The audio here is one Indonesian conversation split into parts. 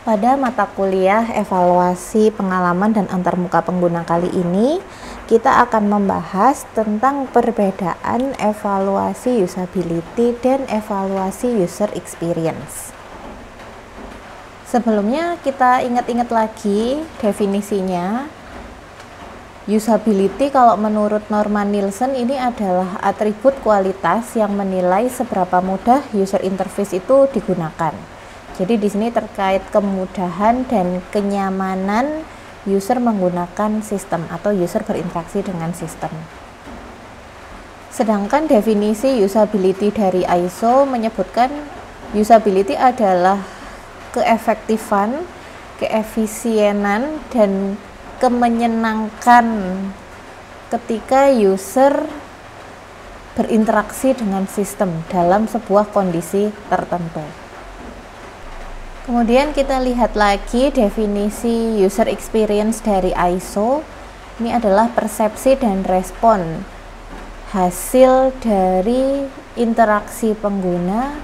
Pada mata kuliah evaluasi pengalaman dan antarmuka pengguna kali ini, kita akan membahas tentang perbedaan evaluasi usability dan evaluasi user experience. Sebelumnya kita ingat-ingat lagi definisinya. Usability kalau menurut Norman Nielsen ini adalah atribut kualitas yang menilai seberapa mudah user interface itu digunakan. Jadi di sini terkait kemudahan dan kenyamanan user menggunakan sistem atau user berinteraksi dengan sistem. Sedangkan definisi usability dari ISO menyebutkan usability adalah keefektifan, keefisienan, dan kemenyenangkan ketika user berinteraksi dengan sistem dalam sebuah kondisi tertentu. Kemudian kita lihat lagi definisi user experience dari ISO. Ini adalah persepsi dan respon hasil dari interaksi pengguna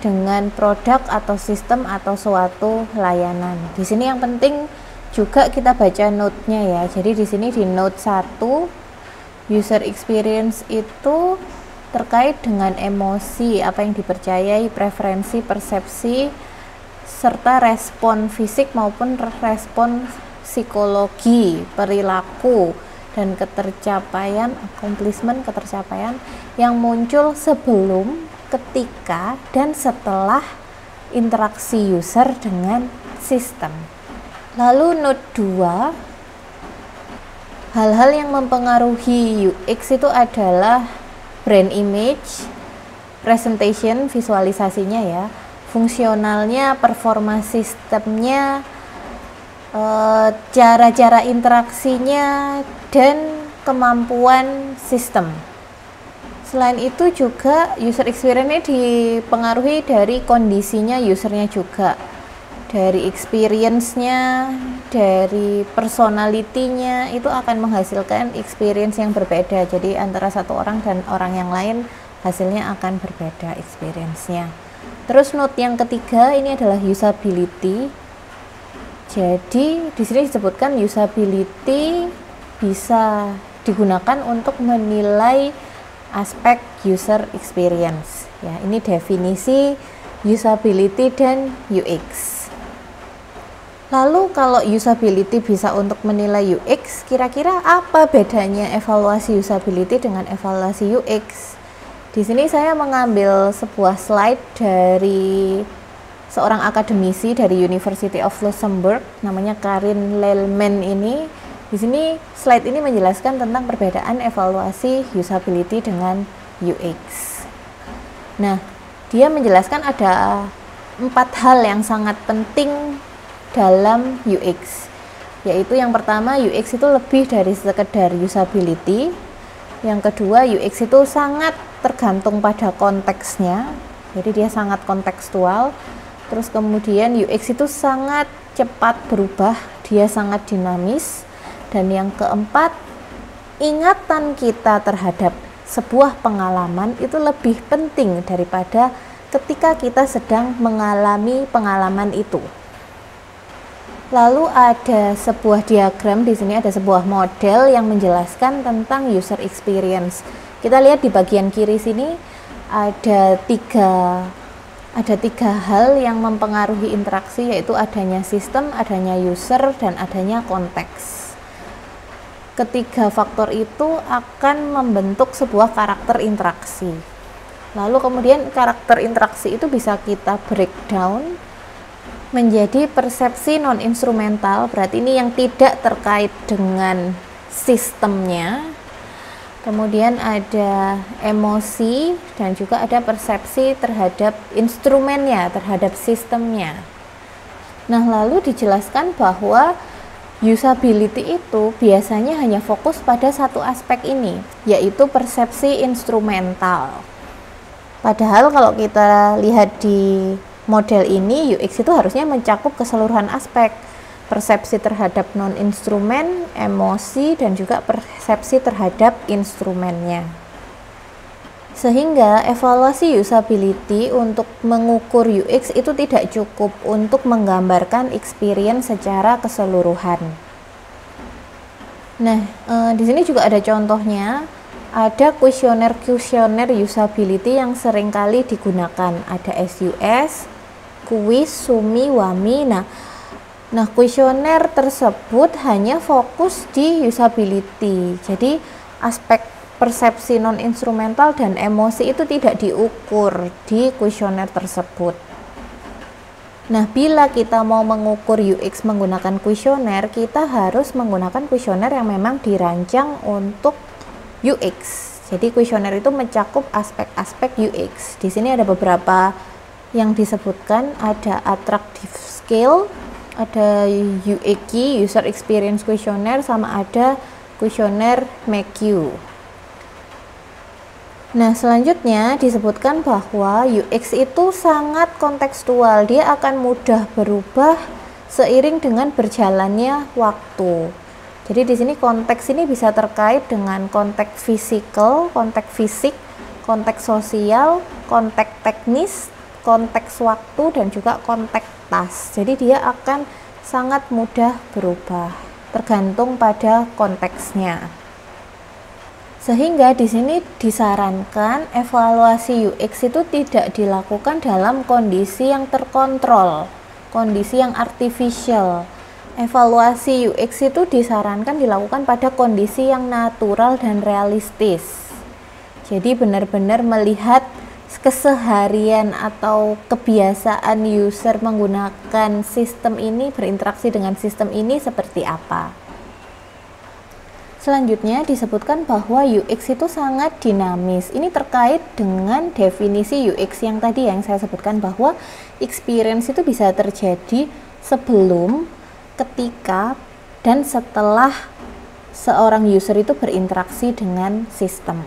dengan produk atau sistem atau suatu layanan. Di sini yang penting juga kita baca note-nya ya. Jadi di sini di note 1 user experience itu terkait dengan emosi, apa yang dipercayai, preferensi, persepsi, serta respon fisik maupun respon psikologi, perilaku, dan ketercapaian, accomplishment, ketercapaian yang muncul sebelum, ketika, dan setelah interaksi user dengan sistem. Lalu note 2, hal-hal yang mempengaruhi UX itu adalah brand image, presentation, visualisasinya ya, fungsionalnya, performa sistemnya, cara-cara interaksinya, dan kemampuan sistem. Selain itu juga user experience-nya dipengaruhi dari kondisinya usernya juga, dari experience-nya, dari personality-nya, itu akan menghasilkan experience yang berbeda. Jadi antara satu orang dan orang yang lain hasilnya akan berbeda experience-nya. Terus note yang ketiga ini adalah usability. Jadi di sini disebutkan usability bisa digunakan untuk menilai aspek user experience. Ya, ini definisi usability dan UX. Lalu kalau usability bisa untuk menilai UX, kira-kira apa bedanya evaluasi usability dengan evaluasi UX? Di sini saya mengambil sebuah slide dari seorang akademisi dari University of Luxembourg, namanya Karin Lelman ini. Di sini slide ini menjelaskan tentang perbedaan evaluasi usability dengan UX. Nah, dia menjelaskan ada 4 hal yang sangat penting dalam UX, yaitu yang pertama, UX itu lebih dari sekedar usability. Yang kedua, UX itu sangat tergantung pada konteksnya, jadi dia sangat kontekstual. Terus kemudian UX itu sangat cepat berubah, dia sangat dinamis. Dan yang keempat, ingatan kita terhadap sebuah pengalaman itu lebih penting daripada ketika kita sedang mengalami pengalaman itu. Lalu ada sebuah diagram, di sini ada sebuah model yang menjelaskan tentang user experience. Kita lihat di bagian kiri sini ada tiga hal yang mempengaruhi interaksi, yaitu adanya sistem, adanya user, dan adanya konteks. Ketiga faktor itu akan membentuk sebuah karakter interaksi. Lalu kemudian karakter interaksi itu bisa kita breakdown menjadi persepsi non-instrumental, berarti ini yang tidak terkait dengan sistemnya. Kemudian ada emosi dan juga ada persepsi terhadap instrumennya, terhadap sistemnya. Nah, lalu dijelaskan bahwa usability itu biasanya hanya fokus pada satu aspek ini, yaitu persepsi instrumental. Padahal kalau kita lihat di model ini, UX itu harusnya mencakup keseluruhan aspek, persepsi terhadap non-instrumen, emosi, dan juga persepsi terhadap instrumennya. Sehingga evaluasi usability untuk mengukur UX itu tidak cukup untuk menggambarkan experience secara keseluruhan. Nah, di sini juga ada contohnya. Ada kuesioner usability yang seringkali digunakan. Ada SUS, Quiz, Sumi, Wami. Nah, kuesioner tersebut hanya fokus di usability. Jadi, aspek persepsi non-instrumental dan emosi itu tidak diukur di kuesioner tersebut. Nah, bila kita mau mengukur UX menggunakan kuesioner, kita harus menggunakan kuesioner yang memang dirancang untuk UX. Jadi kuesioner itu mencakup aspek-aspek UX. Di sini ada beberapa yang disebutkan, ada attractive scale, ada UEQ, user experience questionnaire, sama ada kuesioner MAQ. Nah, selanjutnya disebutkan bahwa UX itu sangat kontekstual. Dia akan mudah berubah seiring dengan berjalannya waktu. Jadi di sini konteks ini bisa terkait dengan konteks fisikal, konteks fisik, konteks sosial, konteks teknis, konteks waktu, dan juga konteks tas. Jadi dia akan sangat mudah berubah tergantung pada konteksnya. Sehingga di sini disarankan evaluasi UX itu tidak dilakukan dalam kondisi yang terkontrol, kondisi yang artificial. Evaluasi UX itu disarankan dilakukan pada kondisi yang natural dan realistis. Jadi benar-benar melihat keseharian atau kebiasaan user menggunakan sistem ini, berinteraksi dengan sistem ini seperti apa. Selanjutnya disebutkan bahwa UX itu sangat dinamis. Ini terkait dengan definisi UX yang tadi yang saya sebutkan, bahwa experience itu bisa terjadi sebelum, ketika, dan setelah seorang user itu berinteraksi dengan sistem.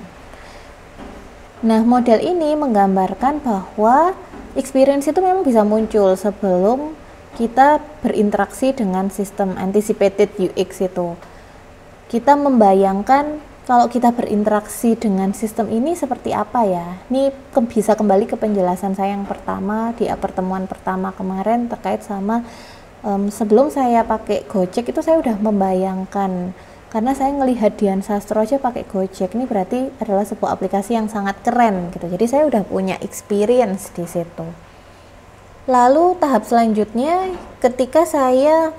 Nah, model ini menggambarkan bahwa experience itu memang bisa muncul sebelum kita berinteraksi dengan sistem. Anticipated UX itu, kita membayangkan kalau kita berinteraksi dengan sistem ini seperti apa ya. Ini bisa kembali ke penjelasan saya yang pertama di pertemuan pertama kemarin terkait sama sebelum saya pakai Gojek itu saya udah membayangkan, karena saya ngelihat Dian Sastro aja pakai Gojek, ini berarti adalah sebuah aplikasi yang sangat keren gitu. Jadi saya udah punya experience di situ. Lalu tahap selanjutnya ketika saya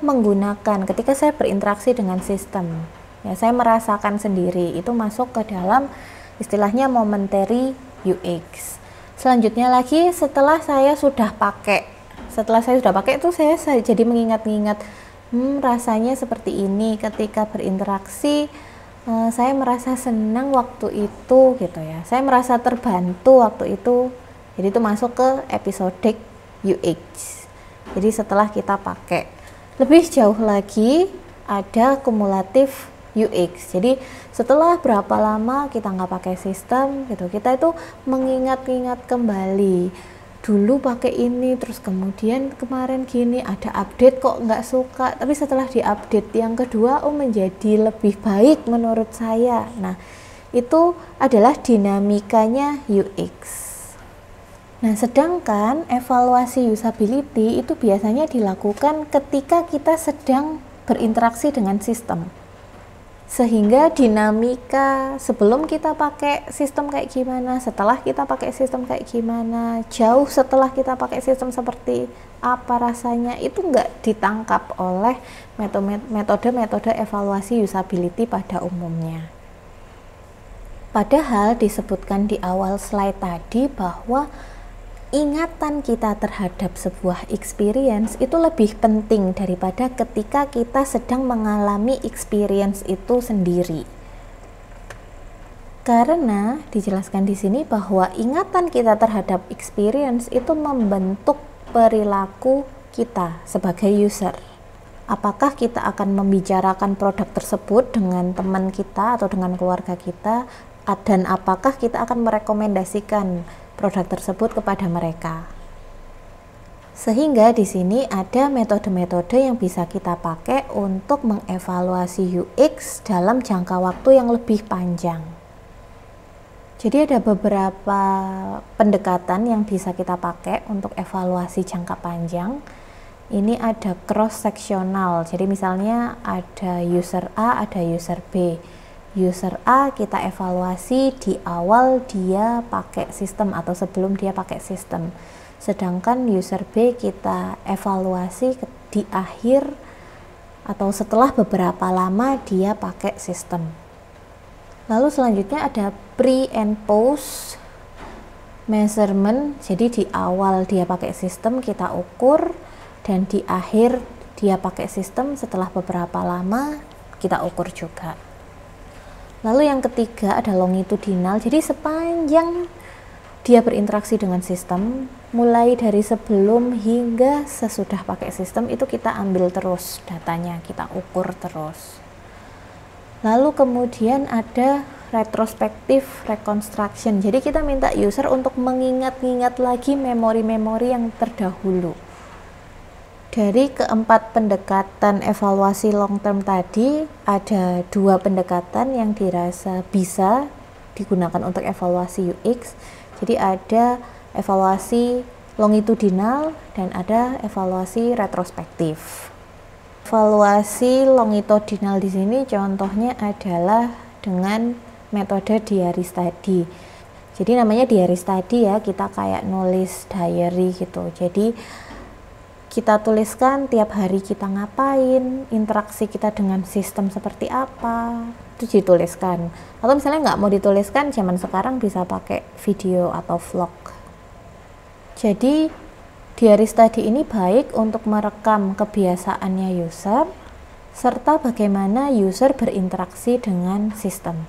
berinteraksi dengan sistem, ya saya merasakan sendiri, itu masuk ke dalam istilahnya momentary UX. Selanjutnya lagi setelah saya sudah pakai itu saya jadi mengingat-ingat, rasanya seperti ini ketika berinteraksi, saya merasa senang waktu itu gitu ya, saya merasa terbantu waktu itu. Jadi itu masuk ke episodic UX. Jadi setelah kita pakai, lebih jauh lagi ada kumulatif UX. Jadi setelah berapa lama kita nggak pakai sistem gitu, kita itu mengingat-ingat kembali, dulu pakai ini, terus kemudian kemarin gini, ada update kok nggak suka, tapi setelah diupdate yang kedua menjadi lebih baik menurut saya. Nah, itu adalah dinamikanya UX. Nah, sedangkan evaluasi usability itu biasanya dilakukan ketika kita sedang berinteraksi dengan sistem. Sehingga dinamika sebelum kita pakai sistem kayak gimana, setelah kita pakai sistem kayak gimana, jauh setelah kita pakai sistem seperti apa rasanya, itu nggak ditangkap oleh metode-metode evaluasi usability pada umumnya. Padahal disebutkan di awal slide tadi bahwa ingatan kita terhadap sebuah experience itu lebih penting daripada ketika kita sedang mengalami experience itu sendiri. Karena dijelaskan di sini bahwa ingatan kita terhadap experience itu membentuk perilaku kita sebagai user. Apakah kita akan membicarakan produk tersebut dengan teman kita atau dengan keluarga kita, dan apakah kita akan merekomendasikan produk tersebut kepada mereka. Sehingga di sini ada metode-metode yang bisa kita pakai untuk mengevaluasi UX dalam jangka waktu yang lebih panjang. Jadi ada beberapa pendekatan yang bisa kita pakai untuk evaluasi jangka panjang. Ini ada cross sectional. Jadi misalnya ada user A, ada user B. User A kita evaluasi di awal dia pakai sistem atau sebelum dia pakai sistem. Sedangkan user B kita evaluasi di akhir atau setelah beberapa lama dia pakai sistem. Lalu selanjutnya ada pre and post measurement. Jadi di awal dia pakai sistem kita ukur, dan di akhir dia pakai sistem setelah beberapa lama kita ukur juga. Lalu yang ketiga ada longitudinal. Jadi sepanjang dia berinteraksi dengan sistem, mulai dari sebelum hingga sesudah pakai sistem, itu kita ambil terus datanya, kita ukur terus. Lalu kemudian ada retrospective reconstruction. Jadi kita minta user untuk mengingat-ingat lagi memori-memori yang terdahulu. Dari keempat pendekatan evaluasi long term tadi, ada 2 pendekatan yang dirasa bisa digunakan untuk evaluasi UX. Jadi ada evaluasi longitudinal dan ada evaluasi retrospektif. Evaluasi longitudinal di sini contohnya adalah dengan metode diary study. Jadi namanya diary study ya, kita kayak nulis diary gitu. Jadi kita tuliskan tiap hari kita ngapain, interaksi kita dengan sistem seperti apa, itu dituliskan. Atau misalnya nggak mau dituliskan, zaman sekarang bisa pakai video atau vlog. Jadi diary study ini baik untuk merekam kebiasaannya user, serta bagaimana user berinteraksi dengan sistem.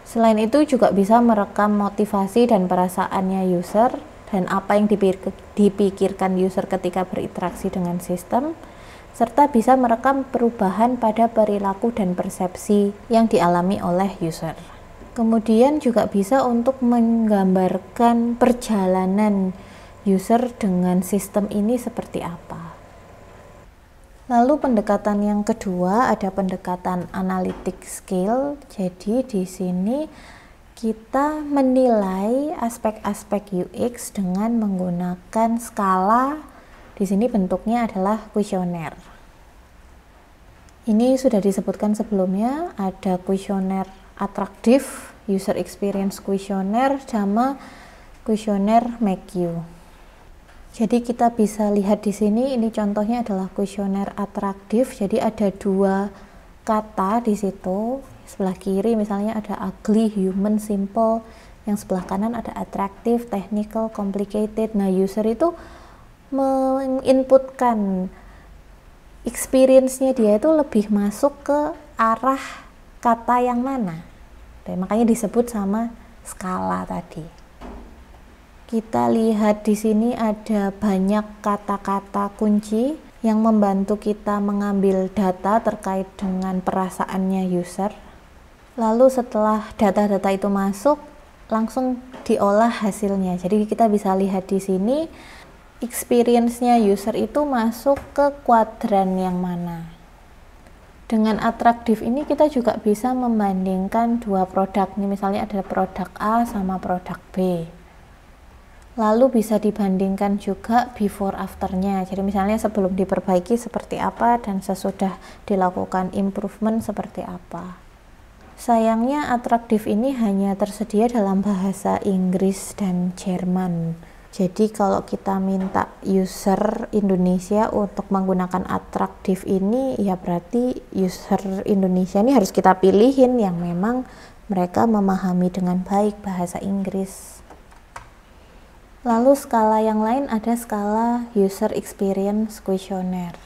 Selain itu juga bisa merekam motivasi dan perasaannya user, dan apa yang dipikirkan user ketika berinteraksi dengan sistem, serta bisa merekam perubahan pada perilaku dan persepsi yang dialami oleh user. Kemudian juga bisa untuk menggambarkan perjalanan user dengan sistem ini seperti apa. Lalu pendekatan yang kedua ada pendekatan analytic skill. Jadi di sini kita menilai aspek-aspek UX dengan menggunakan skala. Di sini bentuknya adalah kuesioner. Ini sudah disebutkan sebelumnya, ada kuesioner atraktif, user experience kuesioner, sama kuesioner McHugh. Jadi kita bisa lihat di sini, ini contohnya adalah kuesioner atraktif. Jadi ada 2 kata di situ. Sebelah kiri misalnya ada ugly, human, simple. Yang sebelah kanan ada attractive, technical, complicated. Nah, user itu menginputkan experience-nya dia itu lebih masuk ke arah kata yang mana. Dan makanya disebut sama skala tadi. Kita lihat di sini ada banyak kata-kata kunci yang membantu kita mengambil data terkait dengan perasaannya user. Lalu setelah data-data itu masuk, langsung diolah hasilnya. Jadi kita bisa lihat di sini experience-nya user itu masuk ke kuadran yang mana. Dengan atraktif ini kita juga bisa membandingkan 2 produk. Ini misalnya ada produk A sama produk B. Lalu bisa dibandingkan juga before afternya. Jadi misalnya sebelum diperbaiki seperti apa dan sesudah dilakukan improvement seperti apa. Sayangnya atraktif ini hanya tersedia dalam bahasa Inggris dan Jerman. Jadi kalau kita minta user Indonesia untuk menggunakan atraktif ini, ya berarti user Indonesia ini harus kita pilihin yang memang mereka memahami dengan baik bahasa Inggris. Lalu skala yang lain ada skala user experience questionnaire.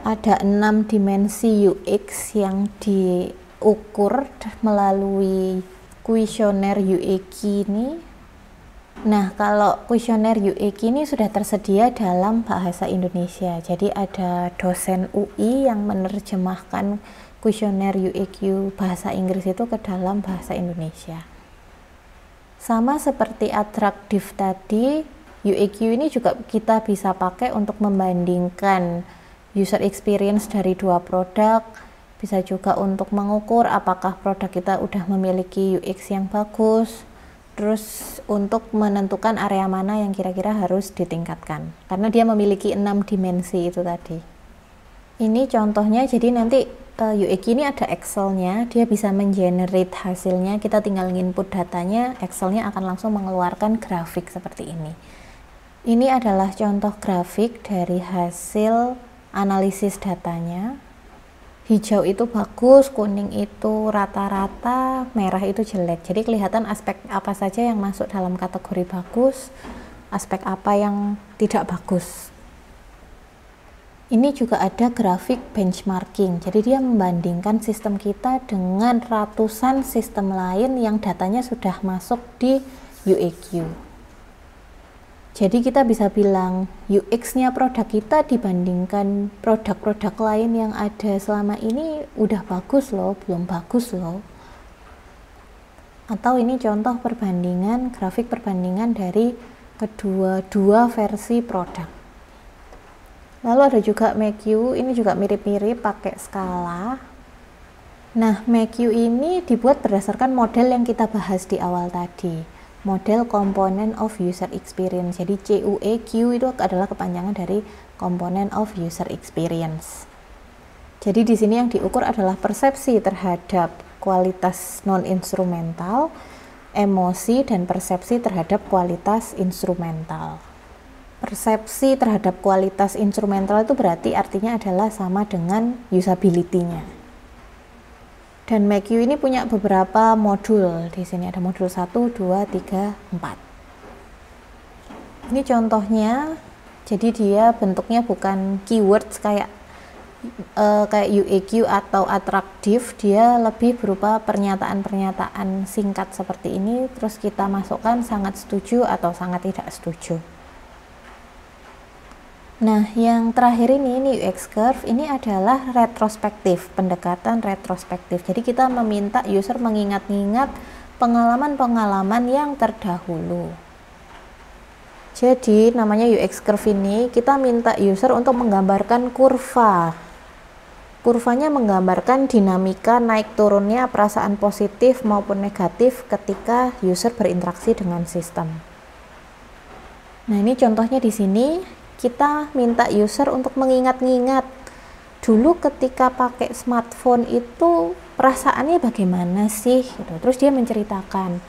Ada 6 dimensi UX yang diukur melalui kuesioner UEQ ini. Nah, kalau kuesioner UEQ ini sudah tersedia dalam bahasa Indonesia. Jadi ada dosen UI yang menerjemahkan kuesioner UEQ bahasa Inggris itu ke dalam bahasa Indonesia. Sama seperti atraktif tadi, UEQ ini juga kita bisa pakai untuk membandingkan user experience dari 2 produk, bisa juga untuk mengukur apakah produk kita udah memiliki UX yang bagus, terus untuk menentukan area mana yang kira-kira harus ditingkatkan, karena dia memiliki 6 dimensi itu tadi. Ini contohnya, jadi nanti UX ini ada Excel-nya, dia bisa mengenerate hasilnya, kita tinggal input datanya, Excel-nya akan langsung mengeluarkan grafik seperti ini. Ini adalah contoh grafik dari hasil analisis datanya. Hijau itu bagus, kuning itu rata-rata, merah itu jelek. Jadi kelihatan aspek apa saja yang masuk dalam kategori bagus, aspek apa yang tidak bagus. Ini juga ada grafik benchmarking, jadi dia membandingkan sistem kita dengan ratusan sistem lain yang datanya sudah masuk di UEQ. Jadi kita bisa bilang UX-nya produk kita dibandingkan produk-produk lain yang ada selama ini udah bagus loh, belum bagus loh. Atau ini contoh perbandingan, grafik perbandingan dari dua versi produk. Lalu ada juga MACU, ini juga mirip-mirip pakai skala. Nah, MACU ini dibuat berdasarkan model yang kita bahas di awal tadi, model Component of User Experience. Jadi CUEQ itu adalah kepanjangan dari Component of User Experience. Jadi di sini yang diukur adalah persepsi terhadap kualitas non-instrumental, emosi, dan persepsi terhadap kualitas instrumental. Persepsi terhadap kualitas instrumental itu berarti artinya adalah sama dengan usability-nya. Dan MACU ini punya beberapa modul. Di sini ada modul 1, 2, 3, 4. Ini contohnya. Jadi dia bentuknya bukan keywords kayak UEQ atau atraktif, dia lebih berupa pernyataan-pernyataan singkat seperti ini, terus kita masukkan sangat setuju atau sangat tidak setuju. Nah, yang terakhir ini UX curve, ini adalah retrospektif, pendekatan retrospektif. Jadi kita meminta user mengingat-ingat pengalaman-pengalaman yang terdahulu. Jadi namanya UX curve ini, kita minta user untuk menggambarkan kurva. Kurvanya menggambarkan dinamika naik turunnya perasaan positif maupun negatif ketika user berinteraksi dengan sistem. Nah, ini contohnya di sini. Kita minta user untuk mengingat-ingat dulu ketika pakai smartphone itu perasaannya bagaimana sih gitu. Terus dia menceritakan,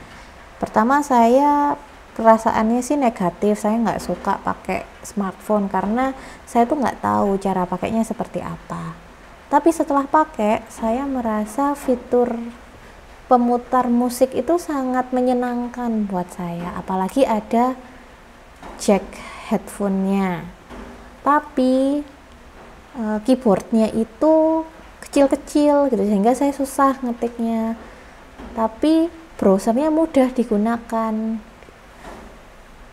pertama saya perasaannya sih negatif, saya nggak suka pakai smartphone karena saya tuh nggak tahu cara pakainya seperti apa. Tapi setelah pakai, saya merasa fitur pemutar musik itu sangat menyenangkan buat saya, apalagi ada jack headphone-nya, tapi keyboardnya itu kecil-kecil gitu sehingga saya susah ngetiknya, tapi browsernya mudah digunakan.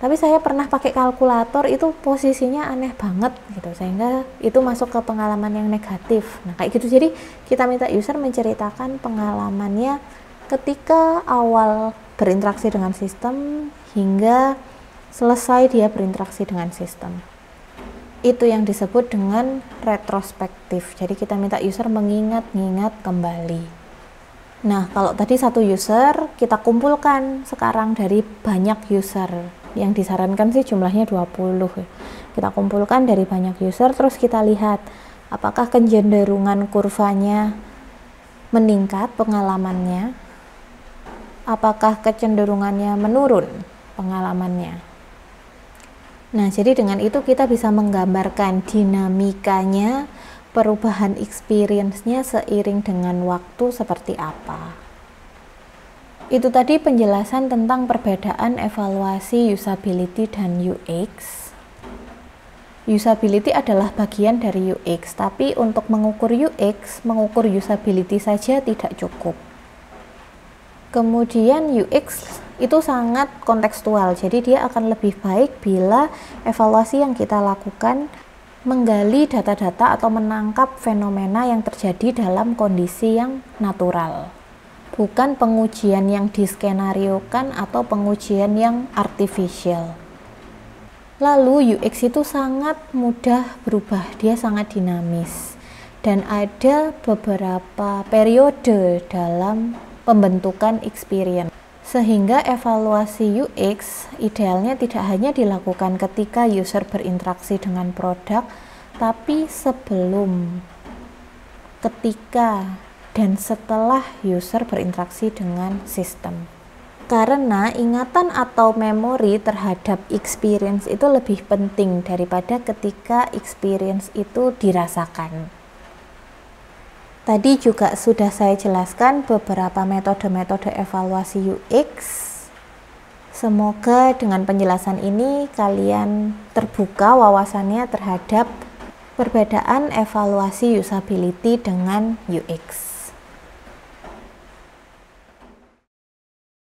Tapi saya pernah pakai kalkulator, itu posisinya aneh banget gitu, sehingga itu masuk ke pengalaman yang negatif. Nah kayak gitu, jadi kita minta user menceritakan pengalamannya ketika awal berinteraksi dengan sistem hingga selesai dia berinteraksi dengan sistem. Itu yang disebut dengan retrospektif. Jadi kita minta user mengingat-ingat kembali. Nah, kalau tadi satu user, kita kumpulkan sekarang dari banyak user. Yang disarankan sih jumlahnya 20. Kita kumpulkan dari banyak user, terus kita lihat apakah kecenderungan kurvanya meningkat pengalamannya, apakah kecenderungannya menurun pengalamannya. Nah, jadi dengan itu kita bisa menggambarkan dinamikanya, perubahan experience-nya seiring dengan waktu seperti apa. Itu tadi penjelasan tentang perbedaan evaluasi usability dan UX. Usability adalah bagian dari UX, tapi untuk mengukur UX, mengukur usability saja tidak cukup. Kemudian UX itu sangat kontekstual, jadi dia akan lebih baik bila evaluasi yang kita lakukan menggali data-data atau menangkap fenomena yang terjadi dalam kondisi yang natural, bukan pengujian yang diskenariokan atau pengujian yang artificial. Lalu UX itu sangat mudah berubah, dia sangat dinamis, dan ada beberapa periode dalam pembentukan experience. Sehingga evaluasi UX idealnya tidak hanya dilakukan ketika user berinteraksi dengan produk, tapi sebelum, ketika, dan setelah user berinteraksi dengan sistem. Karena ingatan atau memori terhadap experience itu lebih penting daripada ketika experience itu dirasakan. Tadi juga sudah saya jelaskan beberapa metode-metode evaluasi UX. Semoga dengan penjelasan ini kalian terbuka wawasannya terhadap perbedaan evaluasi usability dengan UX.